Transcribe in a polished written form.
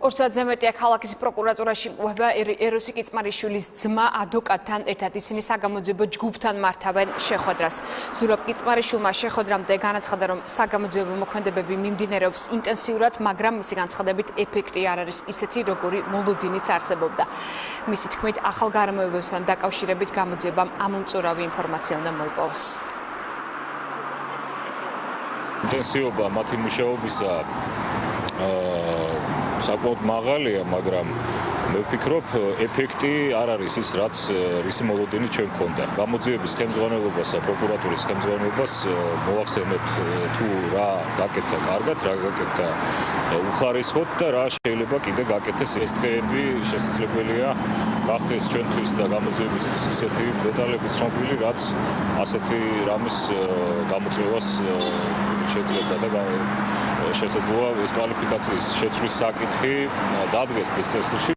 ორსაათზე მეტია ქალაქის პროკურატურაში მყოფება ეროსი კიწმარიშვილის ძმა ადვოკატთან ერთად ისინი საგამოძიებო ჯგუფთან მართავენ შეხვედრას. ზურაბ კიწმარიშვილმა შეხვედრამდე განაცხადა, რომ საგამოძიებო მოქმედებები მიმდინარეობს ინტენსიურად, მაგრამ მისი განცხადებით ეფექტი არ არის ისეთი, როგორი მოლოდინიც არსებობდა. მისი თქმით, ახალ გარემოებებთან დაკავშირებით გამოძიებამ ამომწურავი ინფორმაცია უნდა მოიპოვოს. ინტენსივობა მათი მუშაობისა საკმაოდ მაღალია, მაგრამ მე ვფიქრობ, ეფექტი არ არის ის, რაც რისი მოლოდინი ჩვენ გქონდა. გამოძიების ხელმძღვანელობას, პროკურატურის ხელმძღვანელობას მოვახსენებთ თუ რა გაკეთა კარგად, რა გაკეთა უხარისხოდ და რა შეიძლება კიდე გაკეთდეს. ეს დღეები შესაძლებელია გახდეს ჩვენთვის და გამოძიებისთვის ისეთი დეტალები ცნობილი, რაც ასეთი რამის გამოწვევას შეძლებდა და შესაძლოა ეს კვალიფიკაციის შეცვლის საკითხი დადგეს დღის წესრიგში,